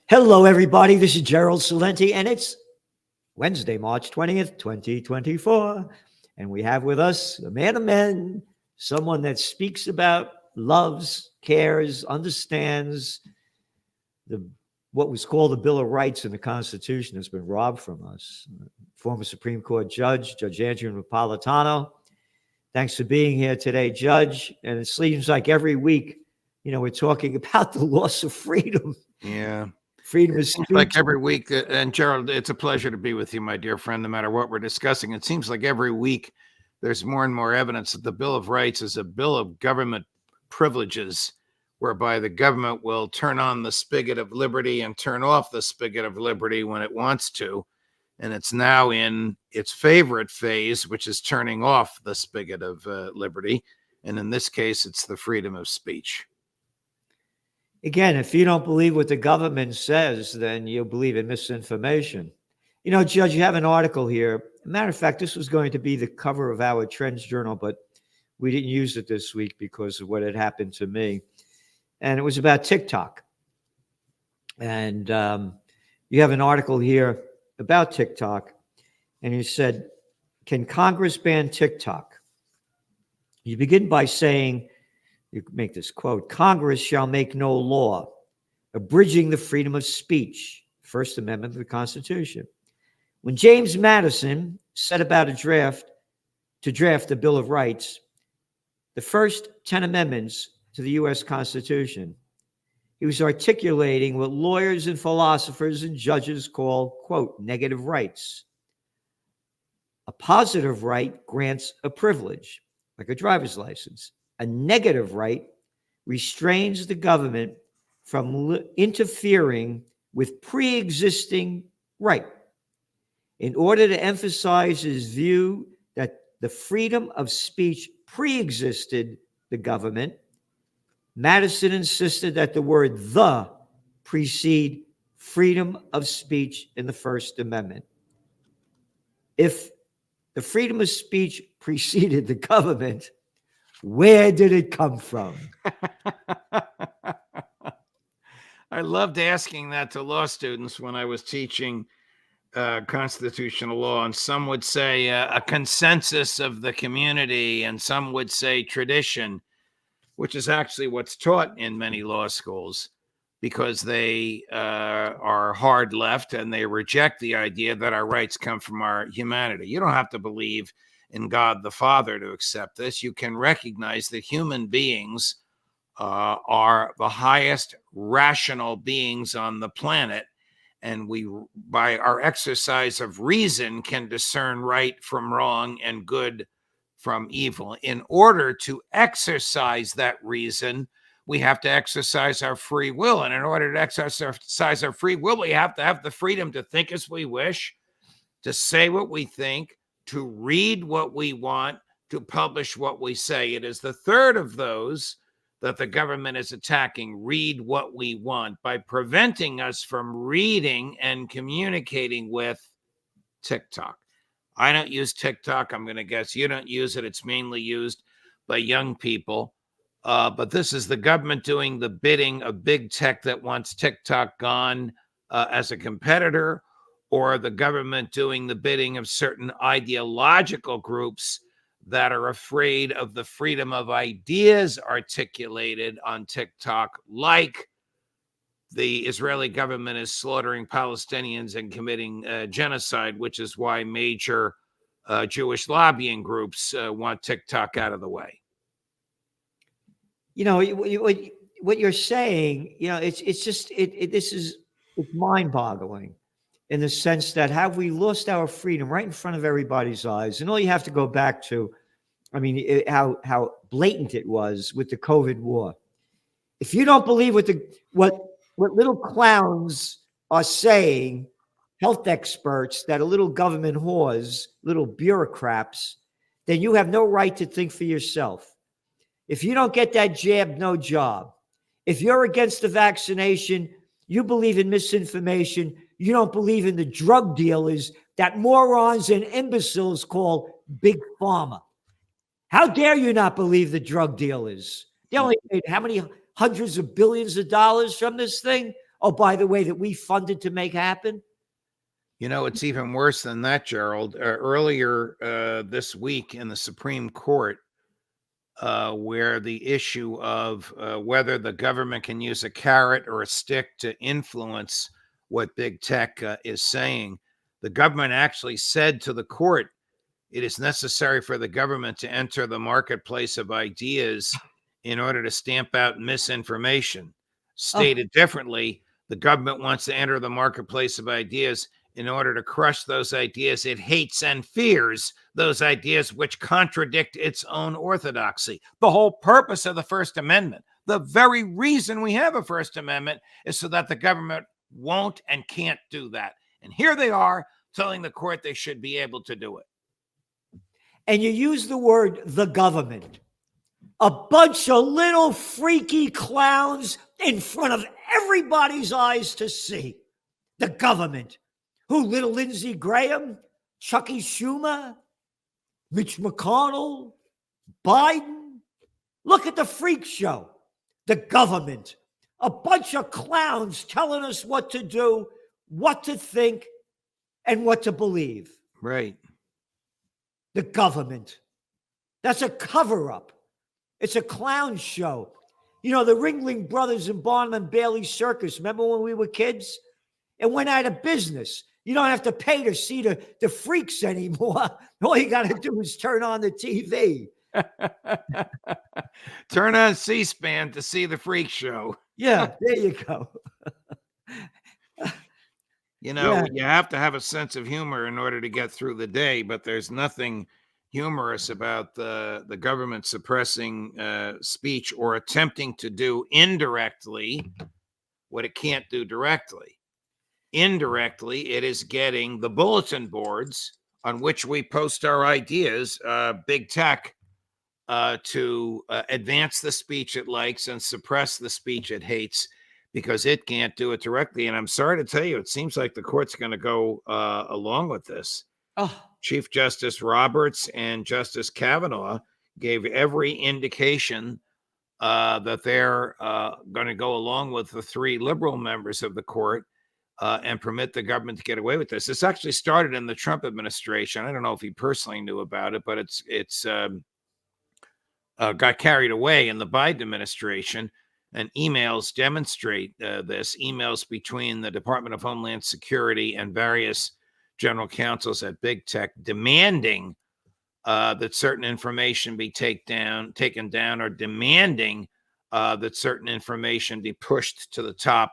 Hello, everybody. This is Gerald Salenti, and it's Wednesday, March 20th, 2024. And we have with us a man of men, someone that speaks about, loves, cares, understands the what was called the Bill of Rights in the Constitution has been robbed from us. Former Supreme Court Judge, Judge Andrew Napolitano. Thanks for being here today, Judge. And it seems like every week, we're talking about the loss of freedom. Yeah. Freedom of speech. Like every week, and Gerald, it's a pleasure to be with you, my dear friend, no matter what we're discussing. It seems like every week there's more and more evidence that the Bill of Rights is a bill of government privileges, whereby the government will turn on the spigot of liberty and turn off the spigot of liberty when it wants to. And it's now in its favorite phase, which is turning off the spigot of liberty. And in this case, it's the freedom of speech. Again, if you don't believe what the government says, then you believe in misinformation. Judge, you have an article here. Matter of fact, this was going to be the cover of our Trends Journal, but we didn't use it this week because of what had happened to me. And it was about TikTok. And you have an article here about TikTok. And you said, can Congress ban TikTok? You begin by saying, you make this quote, Congress shall make no law abridging the freedom of speech, First Amendment of the Constitution. When James Madison set about to draft the Bill of Rights, the first 10 amendments to the U.S. Constitution, he was articulating what lawyers and philosophers and judges call, quote, negative rights. A positive right grants a privilege, like a driver's license. A negative right restrains the government from interfering with pre-existing right. In order to emphasize his view that the freedom of speech pre-existed the government, Madison insisted that the word "the" precede freedom of speech in the First Amendment. If the freedom of speech preceded the government, where did it come from? I loved asking that to law students when I was teaching constitutional law, and some would say a consensus of the community, and some would say tradition, which is actually what's taught in many law schools, because they are hard left and they reject the idea that our rights come from our humanity. You don't have to believe in God the Father to accept this. You can recognize that human beings are the highest rational beings on the planet, and we, by our exercise of reason, can discern right from wrong and good from evil. In order to exercise that reason, we have to exercise our free will, and in order to exercise our free will, we have to have the freedom to think as we wish, to say what we think, to read what we want, to publish what we say. It is the third of those that the government is attacking, read what we want, by preventing us from reading and communicating with TikTok. I don't use TikTok. I'm going to guess you don't use it. It's mainly used by young people. But this is the government doing the bidding of big tech that wants TikTok gone as a competitor, or the government doing the bidding of certain ideological groups that are afraid of the freedom of ideas articulated on TikTok, like the Israeli government is slaughtering Palestinians and committing genocide, which is why major Jewish lobbying groups want TikTok out of the way. What you're saying, it's mind-boggling in the sense that have we lost our freedom right in front of everybody's eyes? And all you have to go back to, how blatant it was with the COVID war. If you don't believe what little clowns are saying, health experts that are little government whores, little bureaucrats, then you have no right to think for yourself. If you don't get that jab, no job. If you're against the vaccination, you believe in misinformation. You don't believe in the drug dealers that morons and imbeciles call Big Pharma. How dare you not believe the drug dealers? They only made how many hundreds of billions of dollars from this thing? Oh, by the way, that we funded to make happen? You know, it's even worse than that, Gerald. Earlier this week in the Supreme Court, where the issue of whether the government can use a carrot or a stick to influence what big tech is saying, the government actually said to the court, it is necessary for the government to enter the marketplace of ideas in order to stamp out misinformation. Stated differently, the government wants to enter the marketplace of ideas in order to crush those ideas it hates and fears, those ideas which contradict its own orthodoxy. The whole purpose of the First Amendment, the very reason we have a First Amendment, is so that the government won't and can't do that. And here they are telling the court they should be able to do it. And you use the word the government. A bunch of little freaky clowns in front of everybody's eyes to see. The government. Who, little Lindsey Graham, Chucky Schumer, Mitch McConnell, Biden? Look at the freak show. The government. A bunch of clowns telling us what to do, what to think, and what to believe. Right. The government. That's a cover-up. It's a clown show. You know, the Ringling Brothers and Barnum and Bailey Circus, remember when we were kids? It went out of business. You don't have to pay to see the freaks anymore. All you got to do is turn on the TV. Turn on C-SPAN to see the freak show. Yeah, there you go. You know, you have to have a sense of humor in order to get through the day, but there's nothing humorous about the government suppressing speech or attempting to do indirectly what it can't do directly. Indirectly, it is getting the bulletin boards on which we post our ideas, big tech, to advance the speech it likes and suppress the speech it hates, because it can't do it directly. And I'm sorry to tell you, it seems like the court's going to go along with this. Oh. Chief Justice Roberts and Justice Kavanaugh gave every indication that they're going to go along with the three liberal members of the court and permit the government to get away with this. This actually started in the Trump administration. I don't know if he personally knew about it, but it's got carried away in the Biden administration. And emails demonstrate this. Emails between the Department of Homeland Security and various general counsels at big tech demanding that certain information be taken down, or demanding that certain information be pushed to the top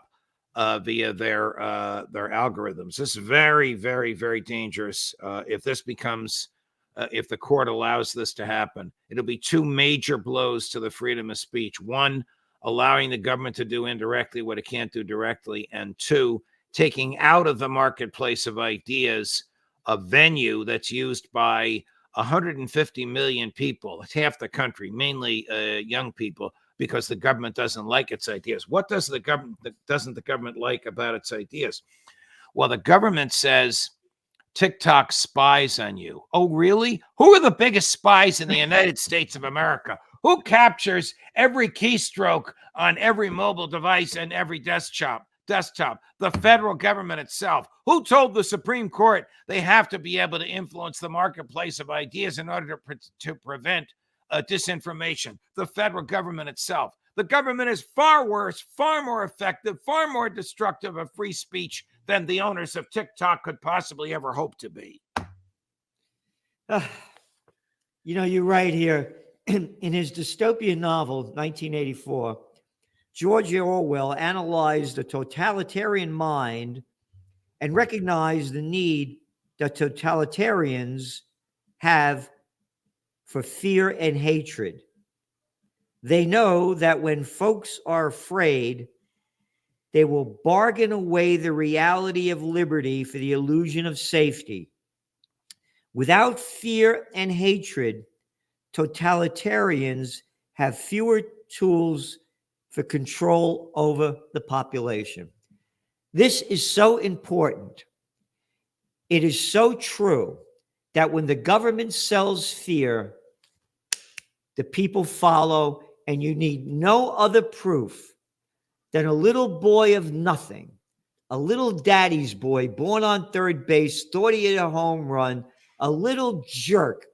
via their algorithms. This is very, very, very dangerous. If this becomes, if the court allows this to happen, it'll be two major blows to the freedom of speech. One, allowing the government to do indirectly what it can't do directly, and two, taking out of the marketplace of ideas a venue that's used by 150 million people, half the country, mainly young people, because the government doesn't like its ideas. What doesn't the government like about its ideas? Well, the government says TikTok spies on you. Oh, really? Who are the biggest spies in the United States of America? Who captures every keystroke on every mobile device and every desktop? The federal government itself. Who told the Supreme Court they have to be able to influence the marketplace of ideas in order to prevent disinformation? The federal government itself. The government is far worse, far more effective, far more destructive of free speech than the owners of TikTok could possibly ever hope to be. You know, you're right here. In his dystopian novel, 1984, George Orwell analyzed the totalitarian mind and recognized the need that totalitarians have for fear and hatred. They know that when folks are afraid, they will bargain away the reality of liberty for the illusion of safety. Without fear and hatred, totalitarians have fewer tools for control over the population. This is so important. It is so true that when the government sells fear, the people follow, and you need no other proof than a little boy of nothing, a little daddy's boy born on third base, thought he hit a home run, a little jerk,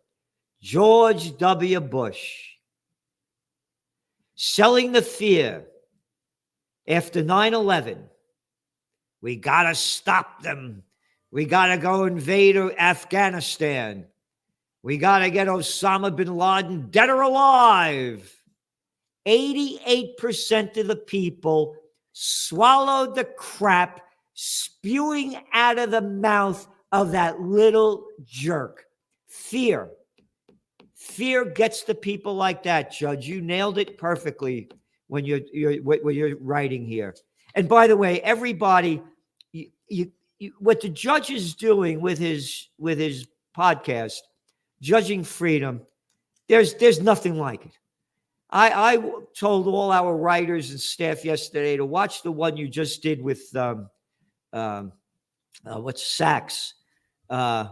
George W. Bush, selling the fear after 9/11. We got to stop them. We got to go invade Afghanistan. We got to get Osama bin Laden dead or alive. 88% of the people swallowed the crap spewing out of the mouth of that little jerk. Fear. Fear gets the people like that, Judge. You nailed it perfectly when you're writing here. And by the way, everybody, what the judge is doing with his podcast, Judging Freedom, there's nothing like it. I told all our writers and staff yesterday to watch the one you just did with what's Sachs, about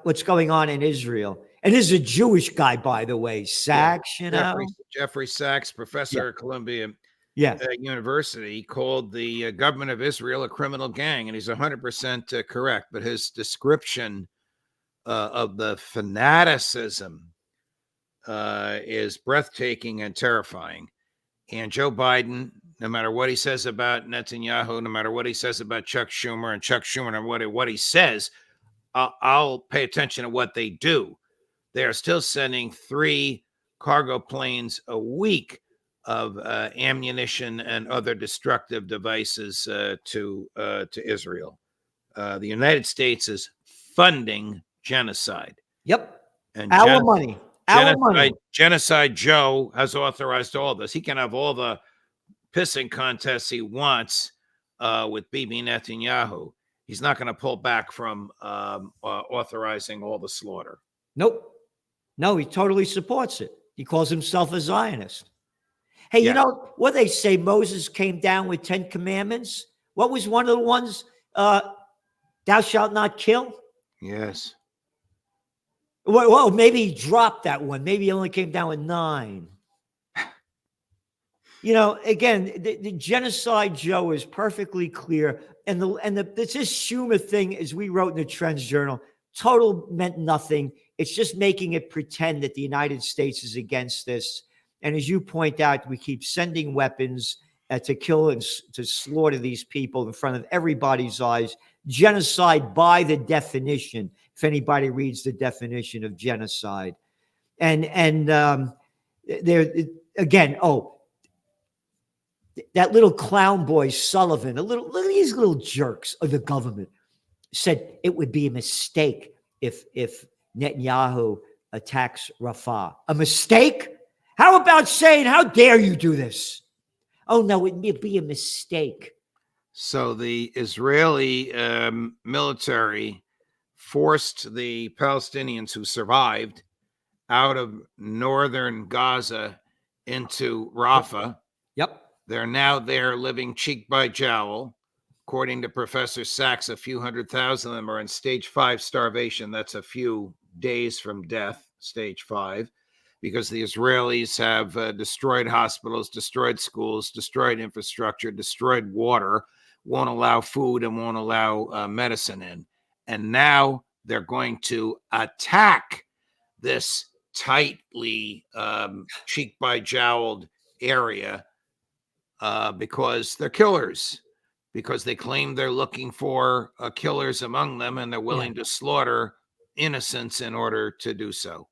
what's going on in Israel. And this is a Jewish guy, by the way, Sachs. Jeffrey Sachs, professor at Columbia University, called the government of Israel a criminal gang, and he's 100% correct. But his description of the fanaticism is breathtaking and terrifying. And Joe Biden, no matter what he says about Netanyahu, no matter what he says about Chuck Schumer, and Chuck Schumer, no matter what he says, I'll pay attention to what they do. They're still sending 3 cargo planes a week of ammunition and other destructive devices to Israel. The United States is funding genocide. Yep. And our money. Genocide Joe has authorized all this. He can have all the pissing contests he wants with Bibi Netanyahu. He's not going to pull back from authorizing all the slaughter. Nope. No, he totally supports it. He calls himself a Zionist. Hey, you know what they say? Moses came down with 10 commandments. What was one of the ones? Thou shalt not kill. Yes. Well, maybe he dropped that one. Maybe he only came down with 9. You know, again, the genocide, Joe, is perfectly clear. And this Schumer thing, as we wrote in the Trends Journal, total meant nothing. It's just making it pretend that the United States is against this. And as you point out, we keep sending weapons to kill and to slaughter these people in front of everybody's eyes. Genocide by the definition, if anybody reads the definition of genocide. And there again, that little clown boy Sullivan, these little jerks of the government said it would be a mistake if Netanyahu attacks Rafah. A mistake? How about saying, how dare you do this? Oh, no, it would be a mistake. So the Israeli military forced the Palestinians who survived out of northern Gaza into Rafah. Yep. They're now there living cheek by jowl. According to Professor Sachs, a few 100,000 of them are in stage 5 starvation. That's a few days from death, stage 5, because the Israelis have destroyed hospitals, destroyed schools, destroyed infrastructure, destroyed water, won't allow food and won't allow medicine in. And now they're going to attack this tightly cheek by jowled area because they're killers. Because they claim they're looking for killers among them, and they're willing to slaughter innocents in order to do so.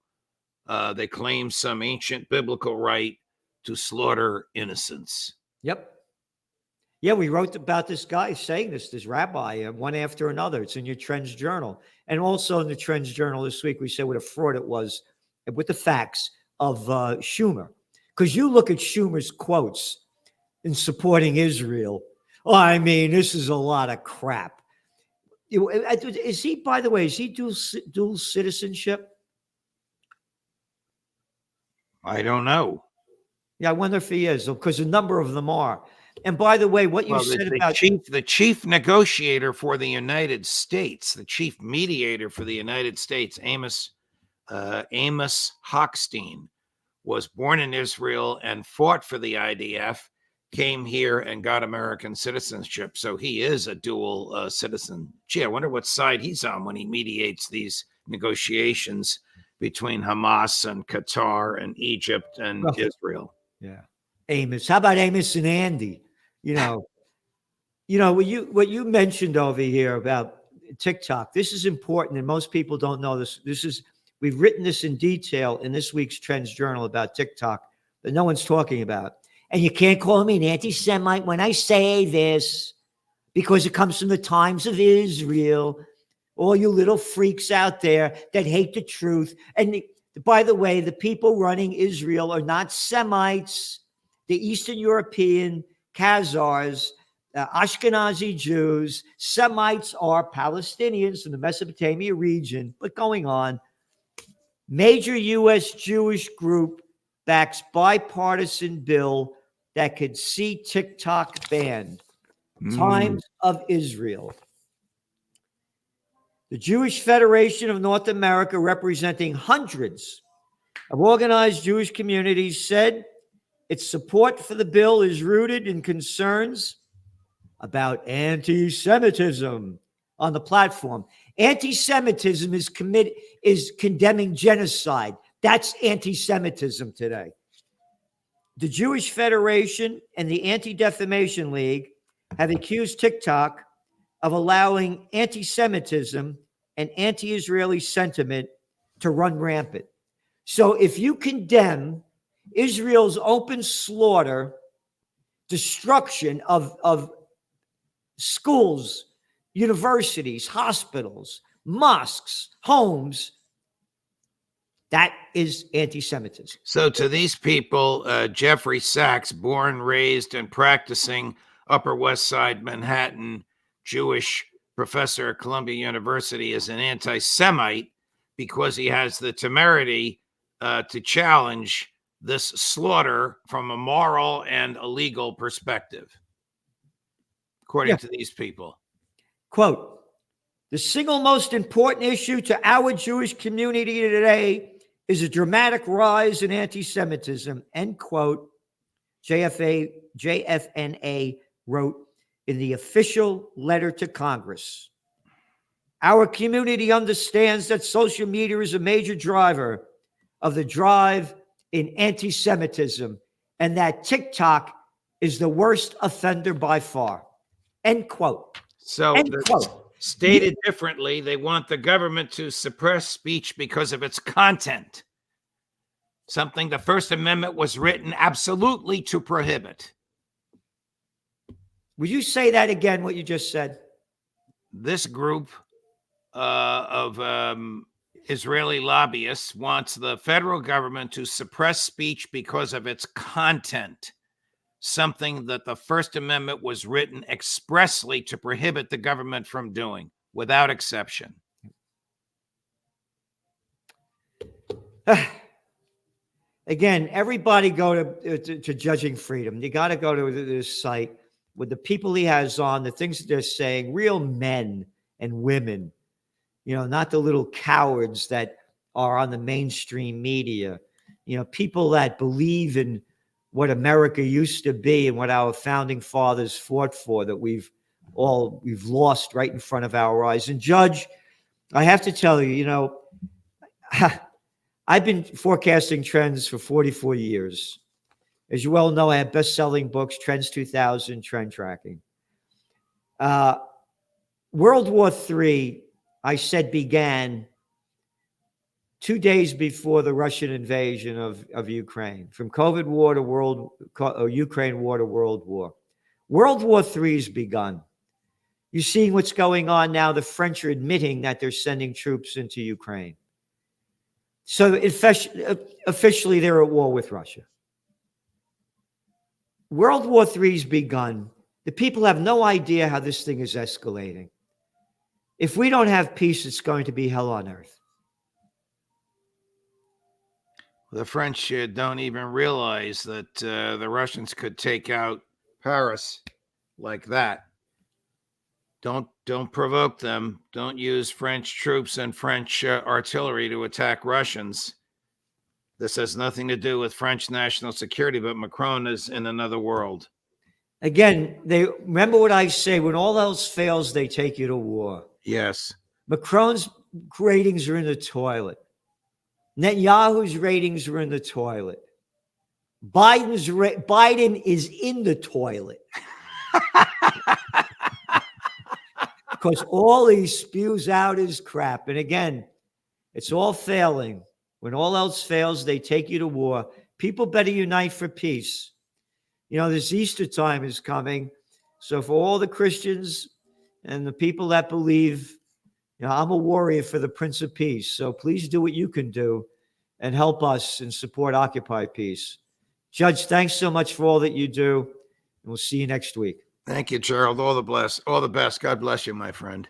They claim some ancient biblical right to slaughter innocents. Yep. Yeah, we wrote about this guy saying this rabbi, one after another. It's in your Trends Journal. And also in the Trends Journal this week, we said what a fraud it was with the facts of Schumer. Because you look at Schumer's quotes in supporting Israel. Oh, I mean, this is a lot of crap. Is he, by the way, is he dual citizenship? I don't know. Yeah, I wonder if he is, because a number of them are. And by the way, what you said about the chief negotiator for the United States, the chief mediator for the United States, Amos Hochstein, was born in Israel and fought for the IDF, came here and got American citizenship. So he is a dual citizen. Gee, I wonder what side he's on when he mediates these negotiations between Hamas and Qatar and Egypt and Well, Israel. yeah. Amos. How about Amos and Andy? You know, what you mentioned over here about TikTok. This is important, and most people don't know this. We've written this in detail in this week's Trends Journal about TikTok that no one's talking about. And you can't call me an anti-Semite when I say this, because it comes from the Times of Israel. All you little freaks out there that hate the truth. And by the way, the people running Israel are not Semites. The Eastern European Khazars, Ashkenazi Jews. Semites are Palestinians from the Mesopotamia region. But going on, major U.S. Jewish group backs bipartisan bill that could see TikTok banned. Times of Israel. The Jewish Federation of North America, representing hundreds of organized Jewish communities, said its support for the bill is rooted in concerns about anti-Semitism on the platform. Anti-Semitism is condemning genocide. That's anti-Semitism today. The Jewish Federation and the Anti-Defamation League have accused TikTok of allowing anti-Semitism and anti-Israeli sentiment to run rampant. So if you condemn Israel's open slaughter, destruction of schools, universities, hospitals, mosques, homes, that is anti-Semitism. So to these people, Jeffrey Sachs, born, raised, and practicing Upper West Side Manhattan Jewish professor at Columbia University, is an anti-Semite because he has the temerity to challenge this slaughter from a moral and a legal perspective, according to these people. Quote, the single most important issue to our Jewish community today is a dramatic rise in anti-Semitism, end quote, JFNA wrote in the official letter to Congress. Our community understands that social media is a major driver of the drive in anti-Semitism, and that TikTok is the worst offender by far, end quote. So End quote. Stated differently, they want the government to suppress speech because of its content, something the First Amendment was written absolutely to prohibit. Would you say that again, what you just said? This group of Israeli lobbyists wants the federal government to suppress speech because of its content, something that the First Amendment was written expressly to prohibit the government from doing, without exception. Again, everybody go to Judging Freedom. You got to go to this site with the people he has on, the things that they're saying, real men and women, not the little cowards that are on the mainstream media, people that believe in what America used to be and what our founding fathers fought for, that we've lost right in front of our eyes. And Judge, I have to tell you, I've been forecasting trends for 44 years. As you well know, I have best-selling books, Trends 2000, Trend Tracking. World War III, I said, began 2 days before the Russian invasion of Ukraine. From COVID war to Ukraine war to World War. World War III has begun. You're seeing what's going on now. The French are admitting that they're sending troops into Ukraine. So officially, they're at war with Russia. World War III has begun. The people have no idea how this thing is escalating. If we don't have peace, it's going to be hell on earth. The French don't even realize that the Russians could take out Paris like that. Don't provoke them. Don't use French troops and French artillery to attack Russians. This has nothing to do with French national security, but Macron is in another world. Again, they remember what I say, when all else fails, they take you to war. Yes. Macron's ratings are in the toilet. Netanyahu's ratings are in the toilet. Biden is in the toilet. Because all he spews out is crap. And again, it's all failing. When all else fails, they take you to war. People better unite for peace. You know, this Easter time is coming. So for all the Christians and the people that believe, you know, I'm a warrior for the Prince of Peace. So please do what you can do and help us and support Occupy Peace. Judge, thanks so much for all that you do. And we'll see you next week. Thank you, Gerald. All the best. God bless you, my friend.